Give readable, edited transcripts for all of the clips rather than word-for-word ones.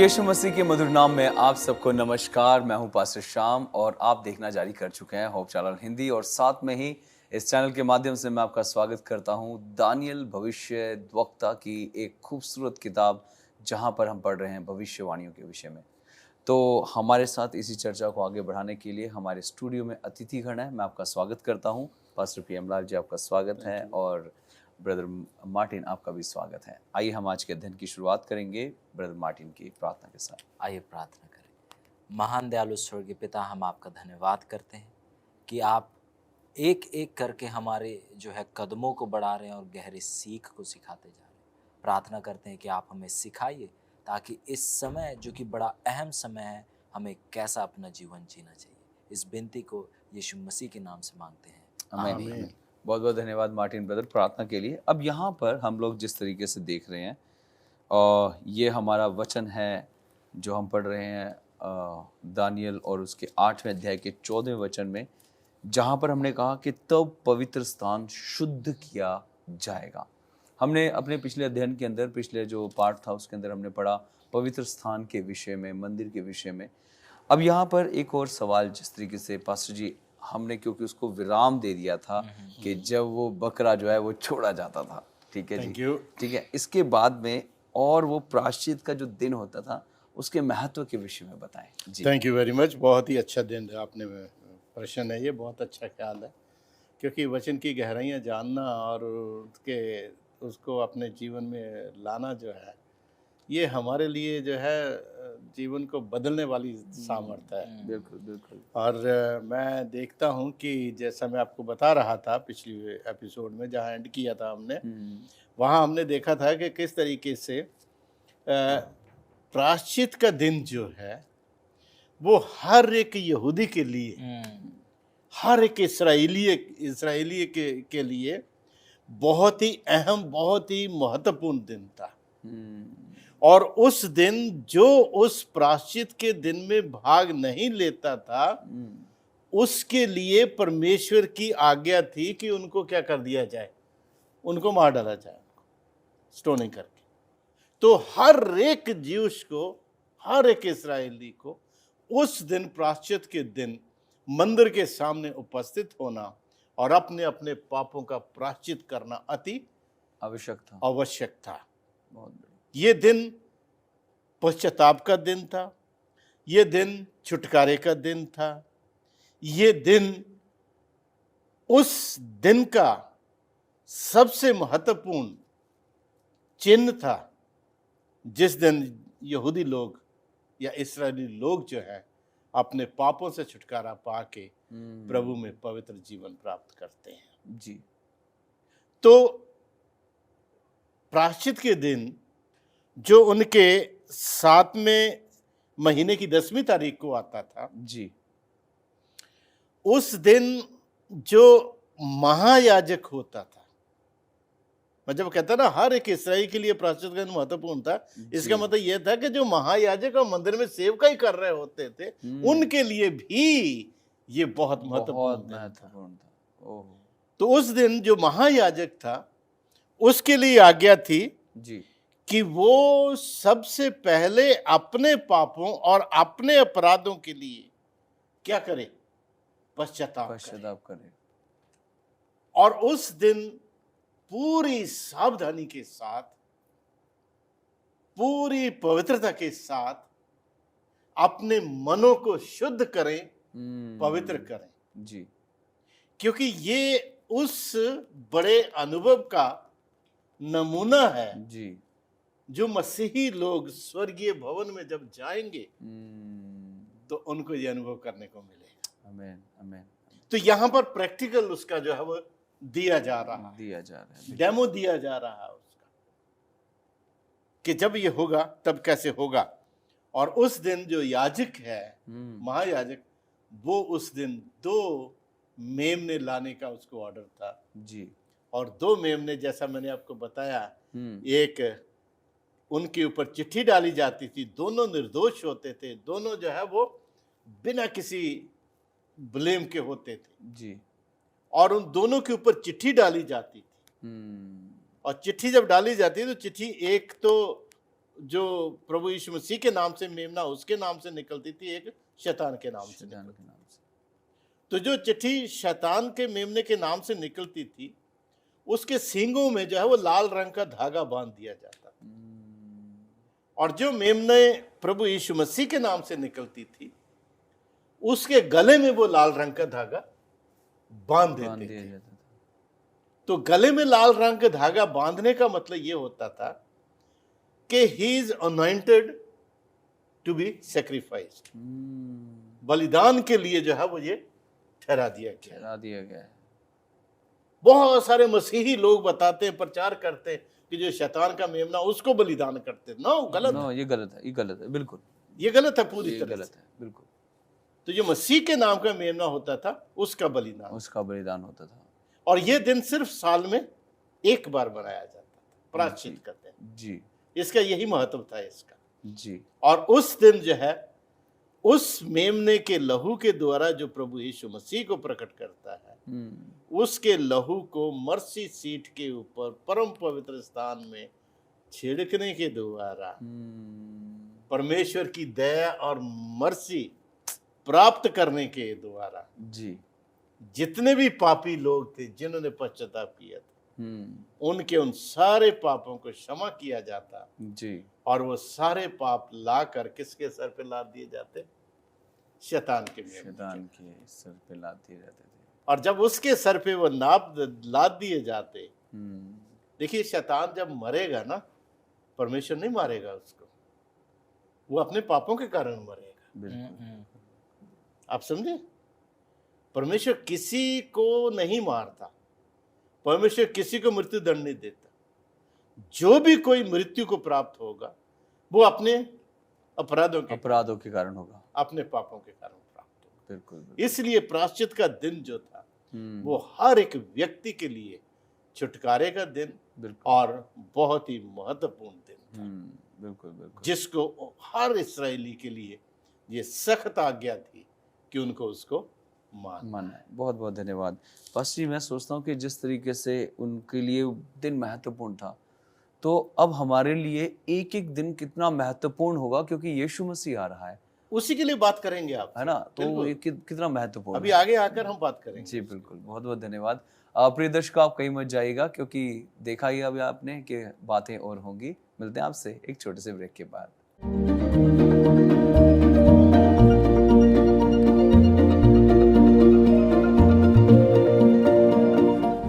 यीशु मसीह के मधुर नाम में आप सबको नमस्कार। मैं हूं पास्टर श्याम और आप देखना जारी कर चुके हैं होप चैनल हिंदी, और साथ में ही इस चैनल के माध्यम से मैं आपका स्वागत करता हूं दानियल भविष्य वक्ता की एक खूबसूरत किताब, जहां पर हम पढ़ रहे हैं भविष्यवाणियों के विषय में। तो हमारे साथ इसी चर्चा को आगे बढ़ाने के लिए हमारे स्टूडियो में अतिथिगण है। मैं आपका स्वागत करता हूं। पास्टर पीएम लाल जी, आपका स्वागत है, और ब्रदर मार्टिन, आपका भी स्वागत है। आइए हम आज के अध्ययन की शुरुआत करेंगे ब्रदर मार्टिन की प्रार्थना के साथ। आइए प्रार्थना करें। महान दयालु स्वर्गीय पिता, हम आपका धन्यवाद करते हैं कि आप एक एक करके हमारे जो है कदमों को बढ़ा रहे हैं और गहरी सीख को सिखाते जा रहे हैं। प्रार्थना करते हैं कि आप हमें सिखाइए, ताकि इस समय जो कि बड़ा अहम समय है, हमें कैसा अपना जीवन जीना चाहिए। इस विनती को यीशु मसीह के नाम से मांगते हैं, आमीन। बहुत बहुत धन्यवाद मार्टिन ब्रदर प्रार्थना के लिए। अब यहाँ पर हम लोग जिस तरीके से देख रहे हैं, और ये हमारा वचन है जो हम पढ़ रहे हैं दानियल और उसके 8वें अध्याय के 14वें वचन में, जहाँ पर हमने कहा कि तब पवित्र स्थान शुद्ध किया जाएगा। हमने अपने पिछले अध्ययन के अंदर, पिछले जो पार्ट था उसके अंदर हमने पढ़ा पवित्र स्थान के विषय में, मंदिर के विषय में। अब यहाँ पर एक और सवाल, जिस तरीके से पास्टर जी हमने क्योंकि उसको विराम दे दिया था कि जब वो बकरा जो है वो छोड़ा जाता था, ठीक है जी, ठीक है, इसके बाद में और वो प्रायश्चित का जो दिन होता था उसके महत्व के विषय में बताएं जी। Thank you very much. बहुत ही अच्छा दिन आपने प्रश्न है, ये बहुत अच्छा ख्याल है, क्योंकि वचन की गहराइयाँ जानना और उसको अपने जीवन में लाना जो है, ये हमारे लिए जो है जीवन को बदलने वाली सामर्थ्य है। बिल्कुल बिल्कुल। और मैं देखता हूँ कि जैसा मैं आपको बता रहा था पिछली एपिसोड में, जहाँ एंड किया था हमने, वहाँ हमने देखा था कि किस तरीके से प्रायश्चित का दिन जो है वो हर एक यहूदी के लिए, हर एक इसराइली के लिए बहुत ही अहम, बहुत ही महत्वपूर्ण दिन था। और उस दिन जो उस प्रायश्चित के दिन में भाग नहीं लेता था, उसके लिए परमेश्वर की आज्ञा थी कि उनको क्या कर दिया जाए, उनको मार डाला जाए, स्टोनिंग करके। तो हर एक ज्यूश को, हर एक इस्राएली को उस दिन, प्रायश्चित के दिन, मंदिर के सामने उपस्थित होना और अपने अपने पापों का प्रायश्चित करना अति आवश्यक था। ये दिन पश्चाताप का दिन था, ये दिन छुटकारे का दिन था, ये दिन उस दिन का सबसे महत्वपूर्ण चिन्ह था, जिस दिन यहूदी लोग या इस्राएली लोग जो है अपने पापों से छुटकारा पाके प्रभु में पवित्र जीवन प्राप्त करते हैं जी। तो प्रायश्चित के दिन जो उनके 7वें महीने की 10वीं तारीख को आता था जी, उस दिन जो महायाजक होता था, मैं जब कहता ना हर एक इसराइली के लिए प्रायश्चित का दिन महत्वपूर्ण था, इसका मतलब यह था कि जो महायाजक और मंदिर में सेवकाई कर रहे होते थे, उनके लिए भी ये बहुत महत्वपूर्ण था। तो उस दिन जो महायाजक था, उसके लिए आज्ञा थी जी कि वो सबसे पहले अपने पापों और अपने अपराधों के लिए क्या करे, पश्चाताप करे। और उस दिन पूरी सावधानी के साथ, पूरी पवित्रता के साथ अपने मनों को शुद्ध करें, पवित्र करें जी, क्योंकि ये उस बड़े अनुभव का नमूना है जी, जो मसीही लोग स्वर्गीय भवन में जब जाएंगे तो उनको ये अनुभव करने को मिलेगा। आमीन आमीन। तो यहाँ पर प्रैक्टिकल उसका जो है वो दिया जा रहा है, डेमो दिया जा रहा है उसका, कि जब ये होगा तब कैसे होगा। और उस दिन जो याजक है, महायाजक, वो उस दिन 2 मेमने लाने का उसको ऑर्डर था जी। और 2 मेमने, जैसा मैंने आपको बताया, एक उनके ऊपर चिट्ठी डाली जाती थी, दोनों निर्दोष होते थे, दोनों जो है वो बिना किसी ब्लेम के होते थे जी। और उन दोनों के ऊपर चिट्ठी डाली जाती थी। और चिट्ठी जब डाली जाती है तो चिट्ठी एक तो जो प्रभु यीशु मसीह के नाम से मेमना उसके नाम से निकलती थी, एक शैतान के नाम से शैतान निकलती के नाम से। तो जो चिट्ठी शैतान के मेमने के नाम से निकलती थी, उसके सींगों में जो है वो लाल रंग का धागा बांध दिया जाता था। और जो मेमने प्रभु यीशु मसीह के नाम से निकलती थी, उसके गले में वो लाल रंग का धागा बांध बांध देते दिया थे। जाता था। तो गले में लाल रंग का धागा बांधने का मतलब ये होता था कि he is anointed to be sacrificed, बलिदान के लिए जो है वो ये ठहरा दिया गया। ठहरा दिया गया है। बहुत सारे मसीही लोग बताते हैं, प्रचार करते हैं कि जो शैतान का मेमना उसको बलिदान करते हैं। नो, गलत नो, है। ये गलत है, ये गलत है, बिल्कुल ये गलत है पूरी ये तरह गलत से। है, बिल्कुल। तो जो मसीह के नाम का मेमना होता था उसका बलिदान, उसका बलिदान होता था। और ये दिन सिर्फ साल में एक बार मनाया जाता था, प्रायश्चित का दिन। जी इसका यही महत्व था इसका। जी। और उस दिन जो है उस मेमने के लहू के द्वारा जो प्रभु यीशु मसीह को प्रकट करता है, उसके लहू को मर्सी सीट के ऊपर परम पवित्र स्थान में छिड़कने के द्वारा परमेश्वर की दया और मर्सी प्राप्त करने के द्वारा जी। जितने भी पापी लोग थे जिन्होंने पश्चाताप किया था, उनके उन सारे पापों को क्षमा किया जाता जी। और वो सारे पाप ला कर किसके सर पे लाद दिए जाते? शैतान के मेमने शैतान के। के सर पे लाद दिए जाते थे। और जब उसके सर पे वो नाप लाद दिए जाते, देखिए शैतान जब मरेगा ना, परमेश्वर नहीं मारेगा उसको, वो अपने पापों के कारण मरेगा। बिल्कुल। आप समझे? परमेश्वर किसी को नहीं मारता, परमेश्वर किसी को मृत्यु दंड नहीं देता। जो भी कोई मृत्यु को प्राप्त होगा वो अपने अपराधों के कारण होगा। अपने पापों के कारण प्राप्त होगा। बिल्कुल, बिल्कुल। इसलिए प्रायश्चित का दिन जो था वो हर एक व्यक्ति के लिए छुटकारे का दिन और बहुत ही महत्वपूर्ण दिन था। बिल्कुल बिल्कुल। जिसको हर इस्राएली के लिए ये सख्त आज्ञा थी कि उनको उसको मानना है। बहुत बहुत धन्यवाद पास्टर जी। मैं सोचता हूँ कि जिस तरीके से उनके लिए दिन महत्वपूर्ण था, तो अब हमारे लिए एक एक दिन कितना महत्वपूर्ण होगा, क्योंकि यीशु मसीह आ रहा है। उसी के लिए बात करेंगे आप, है ना? तो ये कितना महत्वपूर्ण अभी है। आगे आकर हम बात करेंगे। जी बिल्कुल, बहुत बहुत धन्यवाद। प्रिय दर्शकों, आप कहीं मत जाइएगा, क्योंकि देखा ही अभी आपने कि बातें और होंगी। मिलते हैं आपसे एक छोटे से ब्रेक के बाद।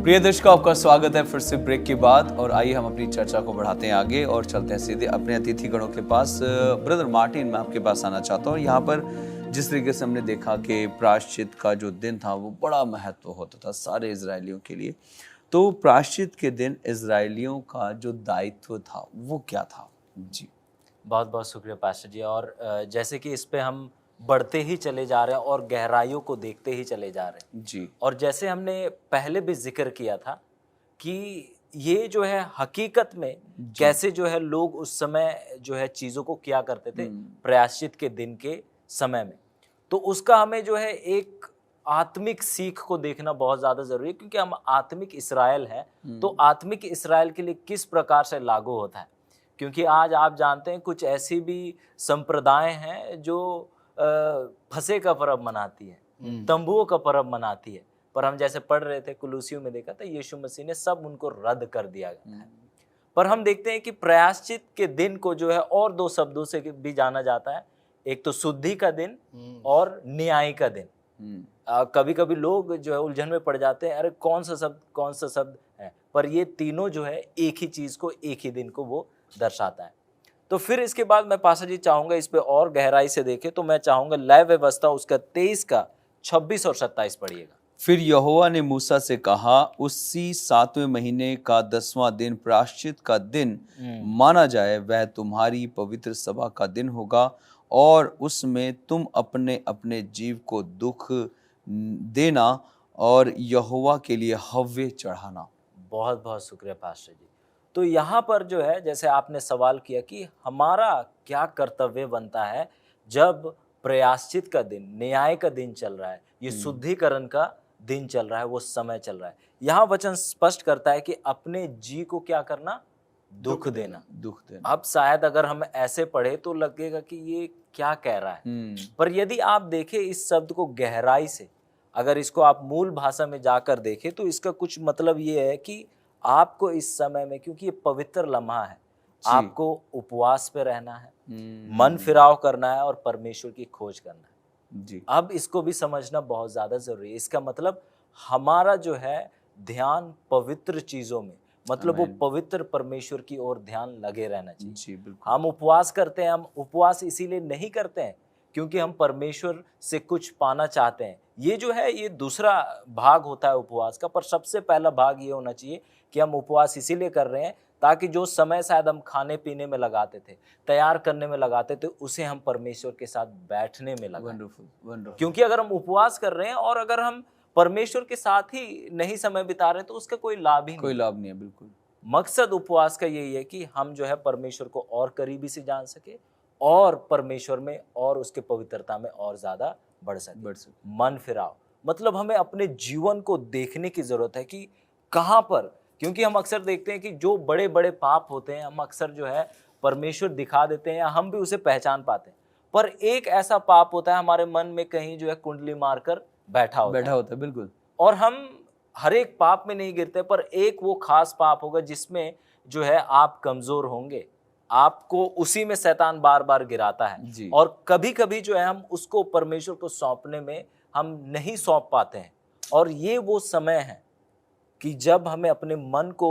प्रिय दर्शकों, आपका स्वागत है फिर से ब्रेक के बाद। और आइए हम अपनी चर्चा को बढ़ाते हैं आगे और चलते हैं सीधे अपने अतिथि गणों के पास। ब्रदर मार्टिन, मैं आपके पास आना चाहता हूँ। यहाँ पर जिस तरीके से हमने देखा कि प्रायश्चित का जो दिन था वो बड़ा महत्व होता था सारे इजरायलियों के लिए। तो प्रायश्चित के दिन इजरायलियों का जो दायित्व था वो क्या था? जी बहुत बहुत शुक्रिया पास्टर जी। और जैसे कि इस पे हम बढ़ते ही चले जा रहे हैं और गहराइयों को देखते ही चले जा रहे हैं जी। और जैसे हमने पहले भी जिक्र किया था कि ये जो है हकीकत में कैसे जो है लोग उस समय जो है चीज़ों को किया करते थे प्रायश्चित के दिन के समय में, तो उसका हमें जो है एक आत्मिक सीख को देखना बहुत ज़्यादा ज़रूरी है, क्योंकि हम आत्मिक इसराइल हैं। तो आत्मिक इसराइल के लिए किस प्रकार से लागू होता है, क्योंकि आज आप जानते हैं कुछ ऐसी भी संप्रदाय हैं जो फसे का पर्व मनाती है, तंबुओं का पर्व मनाती है, पर हम जैसे पढ़ रहे थे कुलूसियों में देखा था यीशु मसीह ने सब उनको रद्द कर दिया गया है। पर हम देखते हैं कि प्रायश्चित के दिन को जो है और दो शब्दों से भी जाना जाता है, एक तो शुद्धि का दिन और न्याय का दिन। कभी कभी लोग जो है उलझन में पड़ जाते हैं, अरे कौन सा शब्द है, पर ये तीनों जो है एक ही चीज को, एक ही दिन को वो दर्शाता है। तो फिर इसके बाद मैं पास्टर जी चाहूंगा इस पे और गहराई से देखें, तो मैं चाहूंगा लय व्यवस्था उसका 23 का 26 और 27 पढ़िएगा। फिर यहोवा ने मूसा से कहा, उसी 7वें महीने का 10वां दिन प्रायश्चित का दिन माना जाए, वह तुम्हारी पवित्र सभा का दिन होगा और उसमें तुम अपने अपने जीव को दुख देना और यहोवा के लिए हव्य चढ़ाना। बहुत बहुत शुक्रिया पास्टर जी। तो यहाँ पर जो है जैसे आपने सवाल किया कि हमारा क्या कर्तव्य बनता है जब प्रायश्चित का दिन, न्याय का दिन चल रहा है, ये शुद्धिकरण का दिन चल रहा है, वो समय चल रहा है। यहाँ वचन स्पष्ट करता है कि अपने जी को क्या करना, दुख देना। दुख देना। अब शायद अगर हम ऐसे पढ़े तो लगेगा कि ये क्या कह रहा है, पर यदि आप देखें इस शब्द को गहराई से, अगर इसको आप मूल भाषा में जाकर देखें तो इसका कुछ मतलब ये है कि आपको इस समय में, क्योंकि ये पवित्र लम्हा है, आपको उपवास पे रहना है, मन फिराव करना है और परमेश्वर की खोज करना है जी। अब इसको भी समझना बहुत ज्यादा जरूरी है। इसका मतलब हमारा जो है ध्यान पवित्र चीजों में, मतलब वो पवित्र परमेश्वर की ओर ध्यान लगे रहना चाहिए। जी बिल्कुल। हम उपवास करते हैं, हम उपवास इसीलिए नहीं करते हैं क्योंकि हम परमेश्वर से कुछ पाना चाहते हैं। ये जो है ये दूसरा भाग होता है उपवास का, पर सबसे पहला भाग ये होना चाहिए कि हम उपवास इसीलिए कर रहे हैं ताकि जो समय शायद हम खाने पीने में लगाते थे, तैयार करने में लगाते थे, उसे हम परमेश्वर के साथ बैठने में लगाएं। Wonderful, wonderful. क्योंकि अगर हम उपवास कर रहे हैं और अगर हम परमेश्वर के साथ ही नहीं समय बिता रहे हैं तो उसका कोई लाभ ही नहीं। कोई लाभ नहीं है, बिल्कुल। मकसद उपवास का यही है कि हम जो है परमेश्वर को और करीबी से जान सके और परमेश्वर में और उसके पवित्रता में और ज्यादा बढ़ सके। मन फिराव मतलब हमें अपने जीवन को देखने की जरूरत है कि कहाँ पर, क्योंकि हम अक्सर देखते हैं कि जो बड़े बड़े पाप होते हैं हम अक्सर जो है परमेश्वर दिखा देते हैं या हम भी उसे पहचान पाते हैं, पर एक ऐसा पाप होता है हमारे मन में कहीं जो है कुंडली मारकर बैठा होता है, बिल्कुल। और हम हर एक पाप में नहीं गिरते, पर एक वो खास पाप होगा जिसमें जो है आप कमजोर होंगे, आपको उसी में शैतान बार बार गिराता है जी। और कभी कभी जो है हम उसको परमेश्वर को सौंपने में हम नहीं सौंप पाते हैं। और ये वो समय है कि जब हमें अपने मन को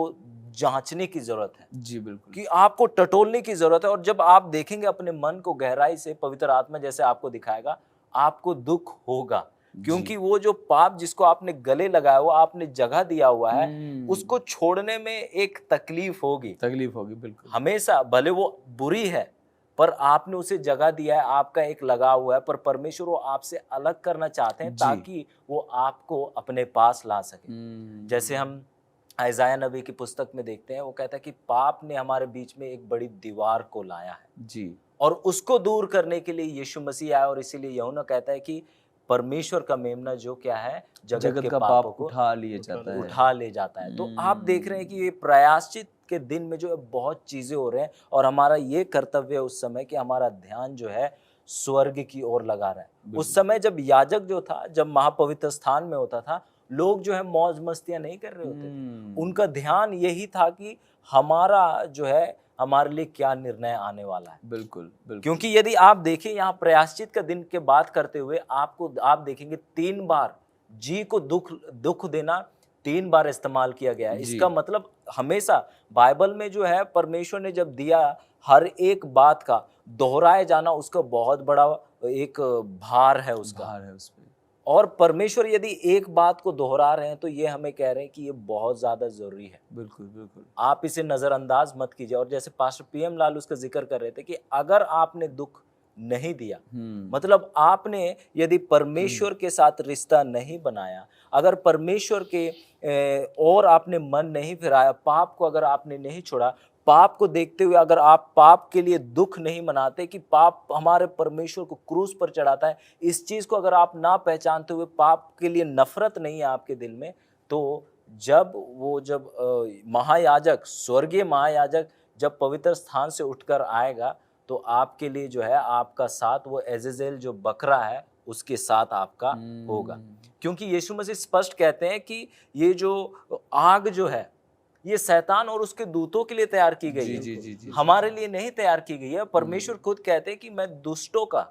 जांचने की जरूरत है। जी बिल्कुल। कि आपको टटोलने की जरूरत है, और जब आप देखेंगे अपने मन को गहराई से, पवित्र आत्मा जैसे आपको दिखाएगा, आपको दुख होगा, क्योंकि वो जो पाप जिसको आपने गले लगाया हुआ, आपने जगह दिया हुआ है, उसको छोड़ने में एक तकलीफ होगी, बिल्कुल। हमेशा, भले वो बुरी है पर आपने उसे जगह दिया है, आपका एक लगाव हुआ है, पर परमेश्वर वो आपसे अलग करना चाहते हैं ताकि वो आपको अपने पास ला सके। जैसे हम आइज़ाया नबी की पुस्तक में देखते हैं, वो कहता है कि पाप ने हमारे बीच में एक बड़ी दीवार को लाया है जी, और उसको दूर करने के लिए यीशु मसीह आया, और इसीलिए यूहन्ना कहता है कि परमेश्वर का मेमना जो क्या है, जगत के पापों को उठा ले जाता है। तो आप देख रहे हैं कि ये प्रायश्चित के दिन में जो है बहुत चीजें हो रहे हैं, और हमारा ये कर्तव्य है उस समय कि हमारा ध्यान जो है स्वर्ग की ओर लगा रहा है। उस समय जब याजक जो था, जब महापवित्र स्थान में होता था, लोग जो है मौज मस्तियां नहीं कर रहे होते, उनका ध्यान यही था कि हमारा जो है हमारे लिए क्या निर्णय आने वाला है। बिल्कुल। क्योंकि यदि आप देखें यहाँ प्रायश्चित का दिन के बात करते हुए आप देखेंगे 3 बार जी को दुख देना 3 बार इस्तेमाल किया गया है। इसका मतलब हमेशा बाइबल में जो है परमेश्वर ने जब दिया, हर एक बात का दोहराए जाना उसका बहुत बड़ा एक भार है उसका। और परमेश्वर यदि एक बात को दोहरा रहे हैं तो ये हमें कह रहे हैं कि ये बहुत ज्यादा जरूरी है। बिल्कुल। आप इसे नजरअंदाज मत कीजिए। और जैसे पास्टर पीएम लालू उसका जिक्र कर रहे थे कि अगर आपने दुख नहीं दिया, मतलब आपने यदि परमेश्वर के साथ रिश्ता नहीं बनाया, अगर परमेश्वर के और आपने मन नहीं फिराया, पाप को अगर आपने नहीं छोड़ा, पाप को देखते हुए अगर आप पाप के लिए दुख नहीं मनाते कि पाप हमारे परमेश्वर को क्रूस पर चढ़ाता है, इस चीज को अगर आप ना पहचानते हुए पाप के लिए नफरत नहीं है आपके दिल में, तो जब महायाजक, स्वर्गीय महायाजक जब पवित्र स्थान से उठकर आएगा तो आपके लिए जो है आपका साथ वो एजेजेल जो बकरा है उसके साथ आपका होगा। क्योंकि यीशु मसीह स्पष्ट कहते हैं कि ये जो आग जो है ये शैतान और उसके दूतों के लिए तैयार की गई है, हमारे लिए नहीं तैयार की गई है। परमेश्वर खुद कहते हैं कि मैं दुष्टों का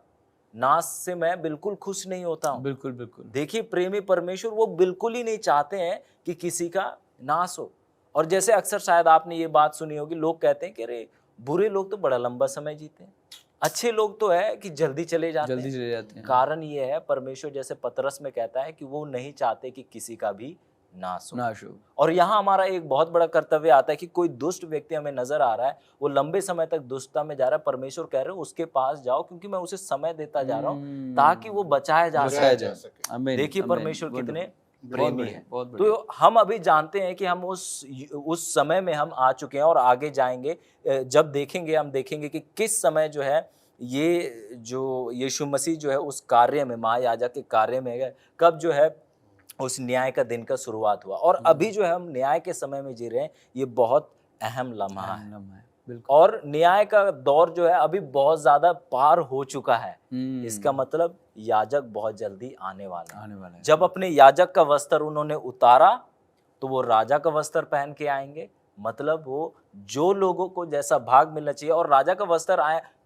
नाश से मैं बिल्कुल खुश नहीं होता हूँ। बिल्कुल। देखिए प्रेमी परमेश्वर वो बिल्कुल ही नहीं चाहते हैं कि किसी का नाश हो। और जैसे अक्सर शायद आपने ये बात सुनी होगी, लोग कहते हैं कि अरे बुरे लोग तो बड़ा लंबा समय जीते हैं, अच्छे लोग तो है कि जल्दी चले जाते हैं। कारण ये है, परमेश्वर जैसे पतरस में कहता है कि वो नहीं चाहते कि किसी का भी नाश हो। और यहाँ हमारा एक बहुत बड़ा कर्तव्य आता है कि कोई दुष्ट व्यक्ति हमें नजर आ रहा है, वो लंबे समय तक दुष्टता में जा रहा है, परमेश्वर कह रहे हो उसके पास जाओ क्योंकि मैं उसे समय देता जा रहा हूँ ताकि वो बचाया जा सके। देखिए परमेश्वर कितने प्रेमी है। तो हम अभी जानते हैं कि हम उस समय में हम आ चुके हैं और आगे जाएंगे। जब देखेंगे हम देखेंगे कि किस समय जो है ये जो यीशु मसीह जो है उस कार्य में, महायाजक के कार्य में कब जो है उस न्याय का दिन का शुरुआत हुआ। और अभी जो है हम न्याय के समय में जी रहे हैं, ये बहुत अहम लम्हा है। लम्हा है, बिल्कुल। और न्याय का दौर जो है अभी बहुत ज्यादा पार हो चुका है। इसका मतलब याजक बहुत जल्दी आने वाला है। जब अपने याजक का वस्त्र उन्होंने उतारा तो वो राजा का वस्त्र पहन के आएंगे। मतलब वो जो लोगों को जैसा भाग मिलना चाहिए, और राजा का वस्त्र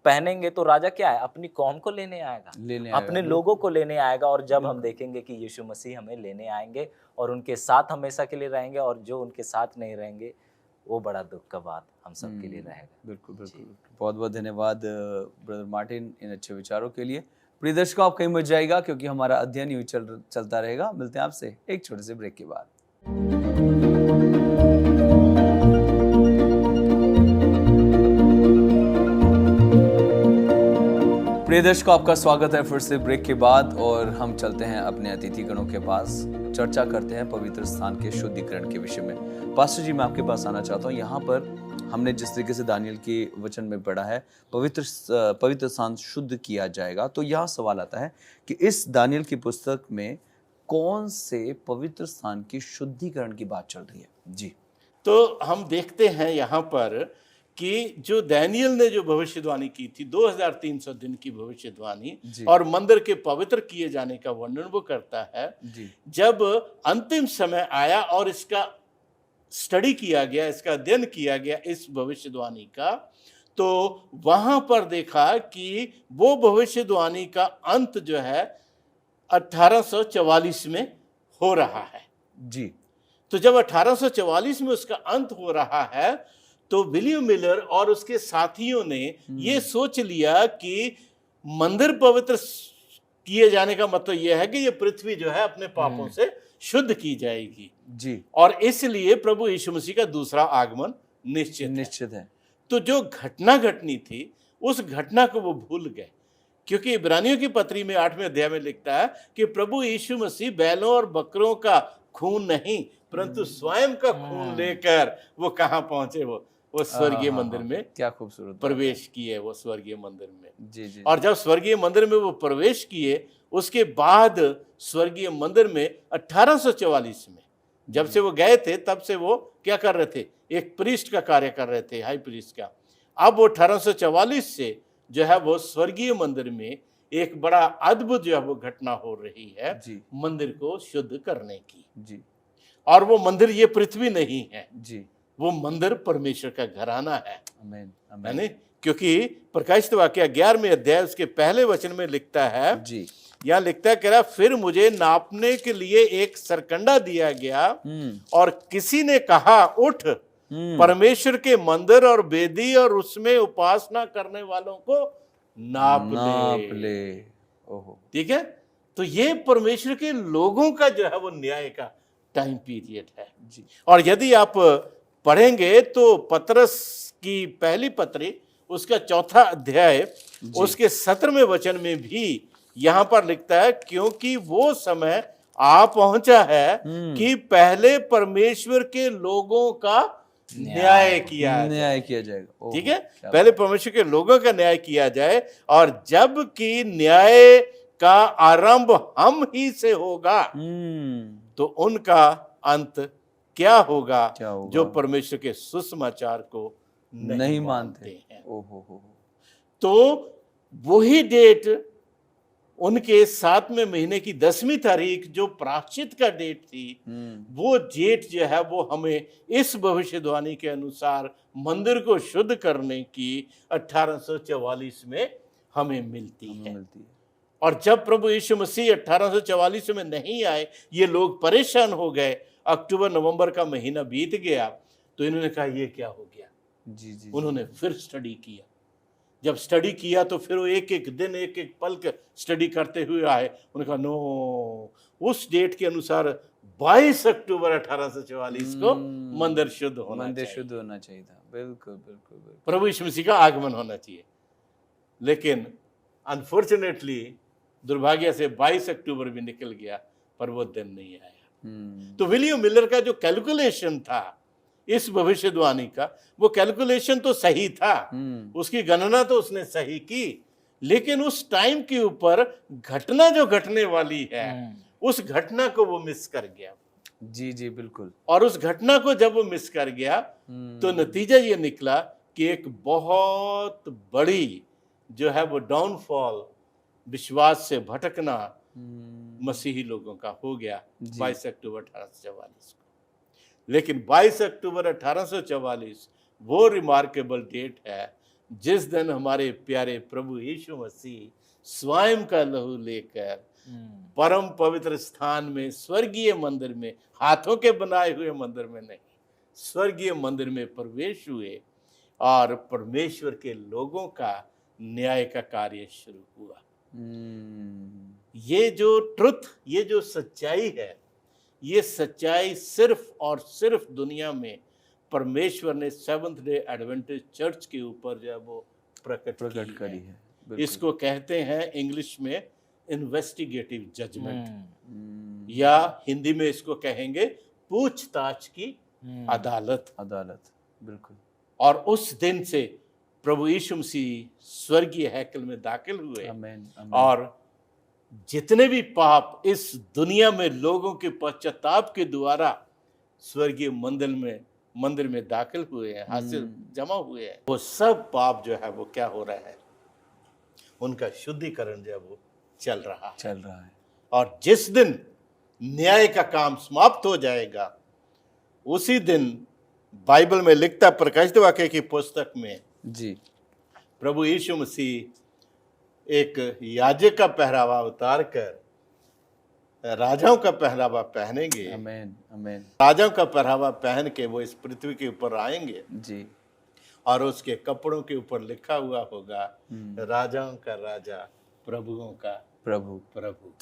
पहनेंगे तो राजा क्या है, अपनी कौम को लेने आएगा, अपने लोगों को लेने आएगा। और जब हम देखेंगे कि यीशु मसीह हमें लेने आएंगे और उनके साथ हमेशा के लिए रहेंगे, और जो उनके साथ नहीं रहेंगे वो बड़ा दुख का बात हम सब के लिए रहेगा। बिल्कुल बिल्कुल। बहुत बहुत धन्यवाद ब्रदर मार्टिन इन अच्छे विचारों के लिए। प्रिय दर्शकों, आप कहीं मत जाइएगा क्योंकि हमारा अध्ययन यूं चलता रहेगा। मिलते हैं आपसे एक छोटे से ब्रेक के बाद। प्रिय दर्शकों, आपका स्वागत है फिर से ब्रेक के बाद, और हम चलते हैं अपने अतिथिगणों के पास। चर्चा करते हैं पवित्र स्थान के शुद्धिकरण के विषय में। पास्टर जी, मैं आपके पास आना चाहता हूँ। यहाँ पर हमने जिस तरीके से दानियल के वचन में पढ़ा है पवित्र स्थान शुद्ध किया जाएगा, तो यहाँ सवाल आता है कि इस दानियल की पुस्तक में कौन से पवित्र स्थान की शुद्धिकरण की बात चल रही है? जी, तो हम देखते हैं यहाँ पर कि जो दानियल ने जो भविष्यवाणी की थी 2300 दिन की भविष्यवाणी, और मंदिर के पवित्र किए जाने का वर्णन वो करता है। जब अंतिम समय आया और इसका स्टडी किया गया, इसका अध्ययन किया गया इस भविष्यवाणी का, तो वहां पर देखा कि वो भविष्यवाणी का अंत जो है 1844 में हो रहा है। जी, तो जब 1844 में उसका अंत हो रहा है तो विलियम मिलर और उसके साथियों ने ये सोच लिया कि मंदिर पवित्र किए जाने का मतलब यह है कि ये पृथ्वी जो है अपने पापों से शुद्ध की जाएगी। जी, और इसलिए प्रभु यीशु मसीह का दूसरा आगमन निश्चित है। तो जो घटना घटनी थी उस घटना को वो भूल गए, क्योंकि इब्रानियों की पत्री में 8वें अध्याय में लिखता है कि प्रभु यीशु मसीह बैलों और बकरों का खून नहीं परंतु स्वयं का खून लेकर वो कहाँ पहुंचे, वो स्वर्गीय मंदिर में क्या खूबसूरत प्रवेश किए, वो स्वर्गीय मंदिर में। जी, और जब स्वर्गीय मंदिर में वो प्रवेश किए, उसके बाद स्वर्गीय मंदिर में 1844 में जब से वो गए थे, तब से वो क्या कर रहे थे, एक प्रीस्ट का कार्य कर रहे थे, हाई प्रीस्ट का। अब वो 1844 से जो है वो स्वर्गीय मंदिर में एक बड़ा अद्भुत जो है वो घटना हो रही है मंदिर को शुद्ध करने की। जी, और वो मंदिर ये पृथ्वी नहीं है जी, वो मंदिर परमेश्वर का घराना है। आमीन, आमीन। क्योंकि प्रकाशित वाक्य 11वें अध्याय उसके पहले वचन में लिखता है, जी, यहाँ लिखता है, कह रहा फिर मुझे नापने के लिए एक सरकंडा दिया गया और किसी ने कहा उठ परमेश्वर के मंदिर और वेदी और उसमें उपासना करने वालों को नाप ले। ओहो, ठीक है। तो ये परमेश्वर के लोगों का जो है वो न्याय का टाइम पीरियड है जी। और यदि आप पढ़ेंगे तो पतरस की पहली पत्री उसका 4था अध्याय उसके 17वें वचन में भी यहां पर लिखता है, क्योंकि वो समय आ पहुंचा है कि पहले परमेश्वर के लोगों का न्याय किया जाएगा। ठीक है, पहले परमेश्वर के लोगों का न्याय किया जाए, और जब कि न्याय का आरंभ हम ही से होगा तो उनका अंत क्या होगा जो परमेश्वर के सुसमाचार को नहीं मानते हैं। तो वही डेट उनके 7वें महीने की 10वीं तारीख जो प्रायश्चित का डेट थी, वो डेट जो है वो हमें इस भविष्यवाणी के अनुसार मंदिर को शुद्ध करने की 1844 में हमें मिलती है। और जब प्रभु यीशु मसीह 1844 में नहीं आए, ये लोग परेशान हो गए। अक्टूबर नवंबर का महीना बीत गया तो इन्होंने कहा ये क्या हो गया। जी। उन्होंने फिर स्टडी किया। जब स्टडी किया तो फिर वो एक एक दिन एक एक पल के स्टडी करते हुए आए। उन्होंने kहा नो, उस डेट के अनुसार 22 अक्टूबर 1844 को मंदिर शुद्ध होना चाहिए था। बिल्कुल। प्रभु यीशु मसीह का आगमन होना चाहिए। लेकिन अनफॉर्चुनेटली दुर्भाग्य से 22 अक्टूबर भी निकल गया पर वो दिन नहीं आया। तो विलियम मिलर का जो कैलकुलेशन था इस भविष्यवाणी का, वो कैलकुलेशन तो सही था, उसकी गणना तो उसने सही की, लेकिन उस टाइम के ऊपर घटना जो घटने वाली है उस घटना को वो मिस कर गया। जी जी बिल्कुल। और उस घटना को जब वो मिस कर गया तो नतीजा ये निकला कि एक बहुत बड़ी जो है वो डाउनफॉल, विश्वास से भटकना मसीही लोगों का हो गया जी। 22 अक्टूबर 1844 को। लेकिन 22 अक्टूबर 1844 वो रिमार्केबल डेट है जिस दिन हमारे प्यारे प्रभु यीशु मसीह स्वयं का लहू लेकर परम पवित्र स्थान में, स्वर्गीय मंदिर में, हाथों के बनाए हुए मंदिर में नहीं, स्वर्गीय मंदिर में प्रवेश हुए और परमेश्वर के लोगों का न्याय का कार्य शुरू हुआ। ये जो ट्रुथ, ये जो सच्चाई है, ये सच्चाई सिर्फ और सिर्फ दुनिया में परमेश्वर ने सेवंथ डे एडवेंटिस्ट चर्च के ऊपर जो है वो प्रकट करी है। बिल्कुल। इसको कहते हैं इंग्लिश में इन्वेस्टिगेटिव जजमेंट, या हिंदी में इसको कहेंगे पूछताछ की अदालत। बिल्कुल। और उस दिन से प्रभु यीशु मसीह स्वर्गीय हैकल में दाखिल हुए। आमीन, आमीन। और जितने भी पाप इस दुनिया में लोगों के पश्चाताप के द्वारा स्वर्गीय मंदिर में दाखिल हुए हैं, हासिल जमा हुए हैं, वो सब पाप जो है वो क्या हो रहा है, उनका शुद्धिकरण जो है वो चल रहा है। और जिस दिन न्याय का काम समाप्त हो जाएगा उसी दिन बाइबल में लिखता, प्रकाशित वाक्य की पुस्तक में जी, प्रभु यीशु मसीह एक याजक का पहरावा उतार कर राजाओं का पहरावा पहनेंगे। आमीन, आमीन। राजाओं का पहरावा पहन के वो इस पृथ्वी के ऊपर आएंगे जी। और उसके कपड़ों के ऊपर लिखा हुआ होगा राजाओं का राजा, प्रभुओं का प्रभु।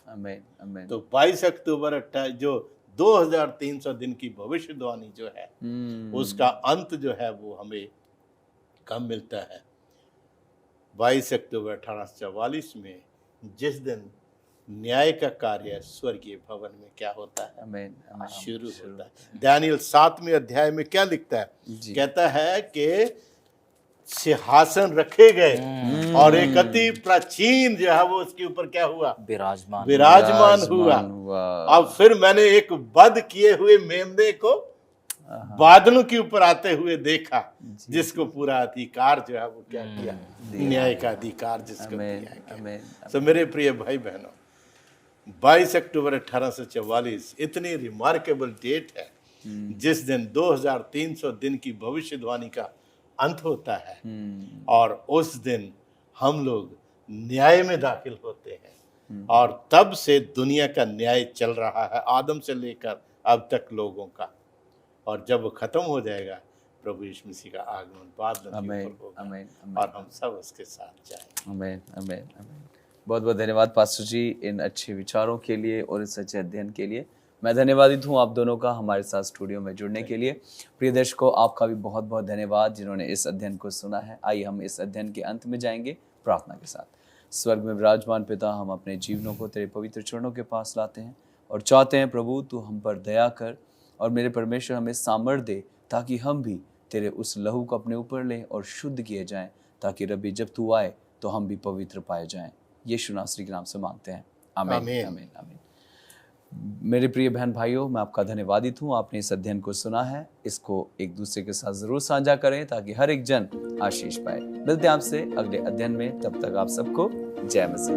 आमीन, आमीन। तो 22 अक्टूबर जो 2300 दिन की भविष्यवाणी जो है उसका अंत जो है वो हमें कब मिलता है? 22 अक्टूबर 1844 में, जिस दिन न्याय का कार्य स्वर्गीय भवन में क्या होता है? आमीन, आमीन। शुरू होता है। दानियल 7वें अध्याय में क्या लिखता है? कहता है कि सिंहासन रखे गए और एक अति प्राचीन जो है वो उसके ऊपर क्या हुआ? विराजमान हुआ। अब फिर मैंने एक बद किए हुए मेमने को बादलों के ऊपर आते हुए देखा, जिसको पूरा अधिकार जो है वो क्या किया? न्याय का अधिकार जिसको दिया गया। तो मेरे प्रिय भाई बहनों, 22 अक्टूबर 1844 इतनी रिमार्केबल डेट है जिस दिन 2300 दिन की भविष्यवाणी का अंत होता है और उस दिन हम लोग न्याय में दाखिल होते हैं और तब से दुनिया का न्याय चल रहा है, आदम से लेकर अब तक लोगों का। और जब वो खत्म हो जाएगा, प्रभु यीशु मसीह का आगमन बादलों के ऊपर होगा और हम सब उसके साथ जाएंगे। आमीन, आमीन, आमीन। बहुत बहुत धन्यवाद पास्टर जी इन अच्छे विचारों के लिए और इस अच्छे अध्ययन के लिए। मैं धन्यवादित हूँ आप दोनों का हमारे साथ स्टूडियो में जुड़ने के लिए। प्रिय दर्शकों, आपका भी बहुत बहुत धन्यवाद जिन्होंने इस अध्ययन को सुना है। आइए हम इस अध्ययन के अंत में जाएंगे प्रार्थना के साथ। स्वर्ग में विराजमान पिता, हम अपने जीवनों को तेरे पवित्र चरणों के पास लाते हैं और चाहते हैं प्रभु तू हम पर दया कर और मेरे परमेश्वर हमें सामर्थ दे ताकि हम भी तेरे उस लहू को अपने ऊपर लें और शुद्ध किए जाएं, ताकि रब्बी जब तू आए तो हम भी पवित्र पाए जाएं। यीशु नासरी के नाम से मांगते हैं, आमीन, आमीन, आमीन। मेरे प्रिय बहन भाइयों, मैं आपका धन्यवादित हूँ। आपने इस अध्ययन को सुना है, इसको एक दूसरे के साथ जरूर साझा करें ताकि हर एक जन आशीष पाए। मिलते हैं आपसे अगले अध्ययन में, तब तक आप सबको जय मसीह।